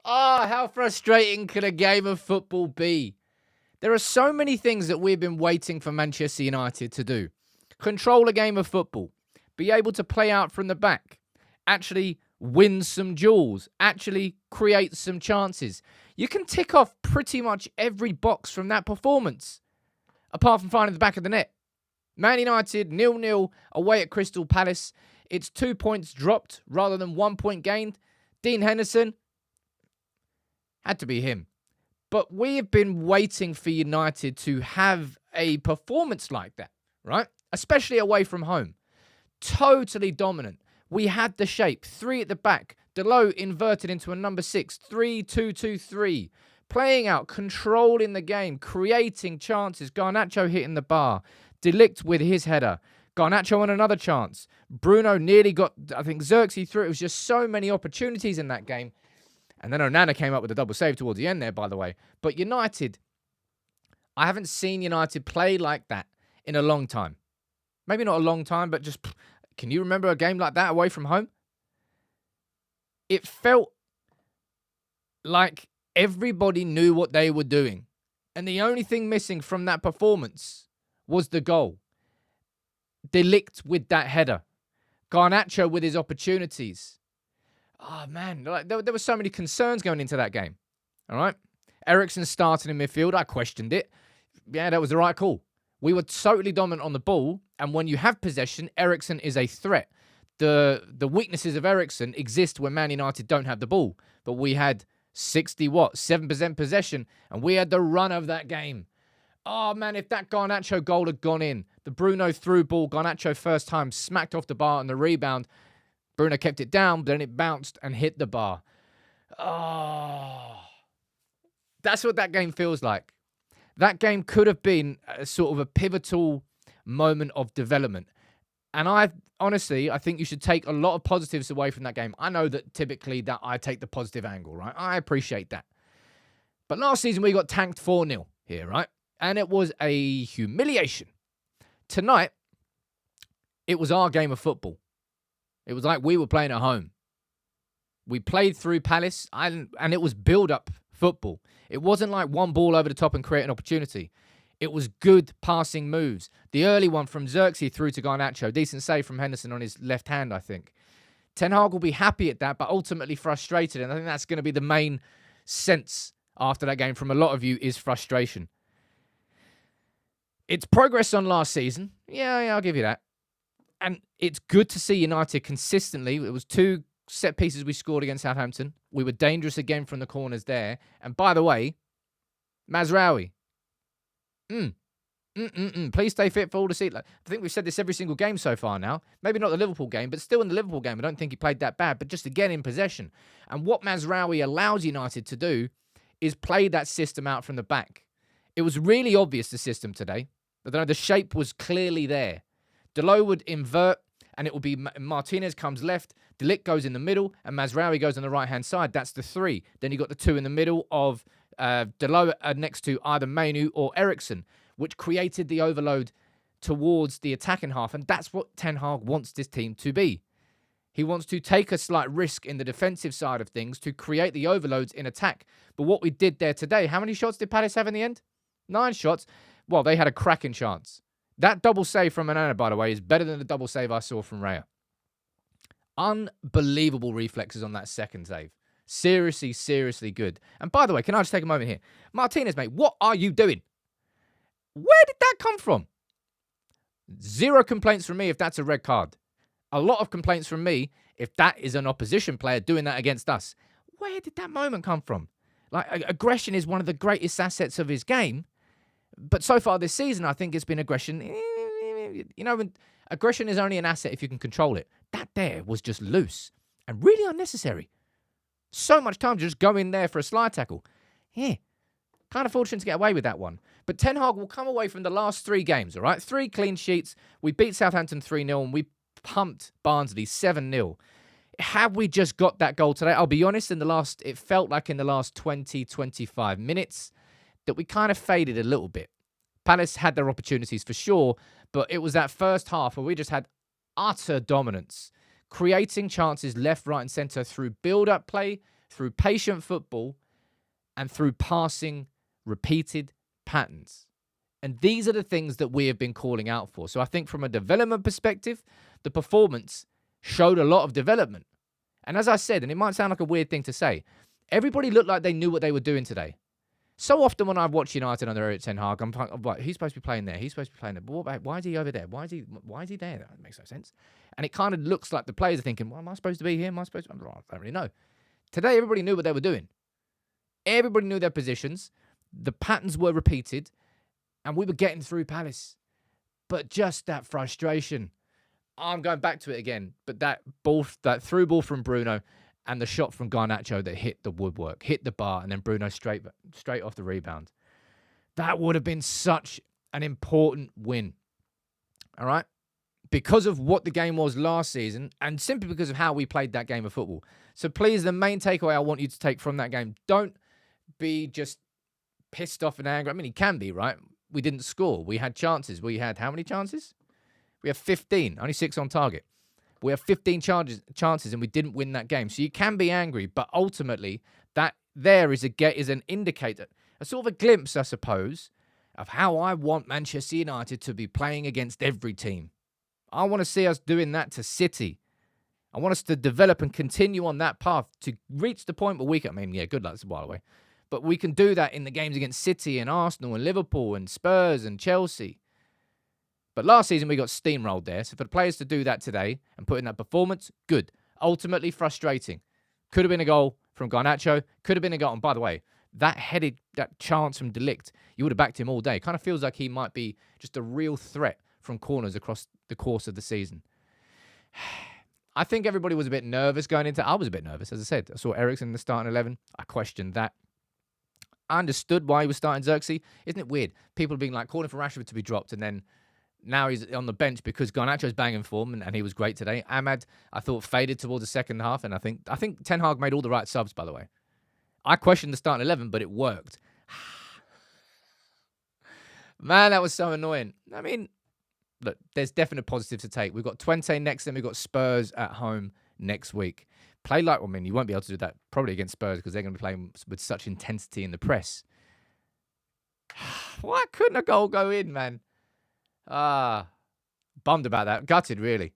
Ah, how frustrating can a game of football be? There are so many things that we've been waiting for Manchester United to do. Control a game of football, be able to play out from the back, actually win some duels, actually create some chances. You can tick off pretty much every box from that performance, apart from finding the back of the net. Man United 0-0 away at Crystal Palace. It's 2 points dropped rather than 1 point gained. Dean Henderson, had to be him. But we have been waiting for United to have a performance like that, right? Especially away from home. Totally dominant. We had the shape. 3 at the back. Delo inverted into a number 6. 3-2-2-3. Playing out, controlling the game, creating chances. Garnacho hitting the bar. De Ligt with his header. Garnacho on another chance. Bruno nearly got, I think, Xerxes through. It was just so many opportunities in that game. And then Onana came up with a double save towards the end there, by the way. But United, I haven't seen United play like that in a long time. Maybe not a long time, but just, can you remember a game like that away from home? It felt like everybody knew what they were doing. And the only thing missing from that performance was the goal. De Ligt with that header. Garnacho with his opportunities. Oh, man, there were so many concerns going into that game. All right? Eriksen starting in midfield. I questioned it. Yeah, that was the right call. We were totally dominant on the ball, and when you have possession, Eriksen is a threat. The weaknesses of Eriksen exist when Man United don't have the ball. But we had 7% possession, and we had the run of that game. Oh, man, if that Garnacho goal had gone in, the Bruno through ball, Garnacho first time smacked off the bar on the rebound. Bruno kept it down, but then it bounced and hit the bar. Oh, that's what that game feels like. That game could have been a sort of a pivotal moment of development. And I think you should take a lot of positives away from that game. I know that typically that I take the positive angle, right? I appreciate that. But last season we got tanked 4-0 here, right? And it was a humiliation. Tonight, it was our game of football. It was like we were playing at home. We played through Palace, and it was build-up football. It wasn't like one ball over the top and create an opportunity. It was good passing moves. The early one from Xerxes through to Garnacho. Decent save from Henderson on his left hand, I think. Ten Hag will be happy at that, but ultimately frustrated. And I think that's going to be the main sense after that game from a lot of you is frustration. It's progress on last season. Yeah, I'll give you that. And it's good to see United consistently. It was 2 set pieces we scored against Southampton. We were dangerous again from the corners there. And by the way, Mazraoui. Please stay fit for all to see. I think we've said this every single game so far now. Maybe not the Liverpool game, but still in the Liverpool game. I don't think he played that bad, but just again in possession. And what Mazraoui allows United to do is play that system out from the back. It was really obvious, the system today. The shape was clearly there. Delo would invert, and it will be Martinez comes left, De Ligt goes in the middle, and Mazraoui goes on the right-hand side. That's the 3. Then you got the 2 in the middle of Delo next to either Mainu or Eriksen, which created the overload towards the attacking half, and that's what Ten Hag wants this team to be. He wants to take a slight risk in the defensive side of things to create the overloads in attack. But what we did there today, how many shots did Palace have in the end? 9 shots. Well, they had a cracking chance. That double save from Onana, by the way, is better than the double save I saw from Raya. Unbelievable reflexes on that second save. Seriously, seriously good. And by the way, can I just take a moment here? Martinez, mate, what are you doing? Where did that come from? 0 complaints from me if that's a red card. A lot of complaints from me if that is an opposition player doing that against us. Where did that moment come from? Like, aggression is one of the greatest assets of his game. But so far this season, I think it's been aggression. You know, aggression is only an asset if you can control it. That there was just loose and really unnecessary. So much time to just go in there for a slide tackle. Yeah, kind of fortunate to get away with that one. But Ten Hag will come away from the last 3 games, all right? 3 clean sheets. We beat Southampton 3-0 and we pumped Barnsley 7-0. Had we just got that goal today, I'll be honest, it felt like in the last 20, 25 minutes, that we kind of faded a little bit. Palace had their opportunities for sure, but it was that first half where we just had utter dominance, creating chances left, right and centre through build-up play, through patient football and through passing repeated patterns. And these are the things that we have been calling out for. So I think from a development perspective, the performance showed a lot of development. And as I said, and it might sound like a weird thing to say, everybody looked like they knew what they were doing today. So often when I watch United under Erik Ten Hag, I'm like, he's supposed to be playing there. He's supposed to be playing there. But why is he over there? Why is he there? That makes no sense. And it kind of looks like the players are thinking, well, am I supposed to be here? Am I supposed to? I don't really know. Today, everybody knew what they were doing. Everybody knew their positions. The patterns were repeated. And we were getting through Palace. But just that frustration. I'm going back to it again. But that through ball from Bruno and the shot from Garnacho that hit the woodwork, hit the bar, and then Bruno straight off the rebound. That would have been such an important win. All right? Because of what the game was last season, and simply because of how we played that game of football. So please, the main takeaway I want you to take from that game, don't be just pissed off and angry. I mean, he can be, right? We didn't score. We had chances. We had how many chances? We have 15, only 6 on target. We have 15 chances and we didn't win that game. So you can be angry, but ultimately that there is an indicator, a sort of a glimpse, I suppose, of how I want Manchester United to be playing against every team. I want to see us doing that to City. I want us to develop and continue on that path to reach the point where we can, good luck, by the way. But we can do that in the games against City and Arsenal and Liverpool and Spurs and Chelsea. But last season, we got steamrolled there. So for the players to do that today and put in that performance, good. Ultimately frustrating. Could have been a goal from Garnacho. Could have been a goal. And by the way, that chance from De Ligt, you would have backed him all day. Kind of feels like he might be just a real threat from corners across the course of the season. I think everybody was a bit nervous going into... I was a bit nervous, as I said. I saw Eriksen in the starting 11. I questioned that. I understood why he was starting Xerxes. Isn't it weird? People being like calling for Rashford to be dropped and then now he's on the bench because Garnacho's banging form and he was great today. Ahmad, I thought, faded towards the second half, and I think Ten Hag made all the right subs, by the way. I questioned the starting 11, but it worked. Man, that was so annoying. I mean, look, there's definite positives to take. We've got Twente next, then we've got Spurs at home next week. Play like, you won't be able to do that probably against Spurs because they're going to be playing with such intensity in the press. Why couldn't a goal go in, man? Bummed about that. Gutted, really.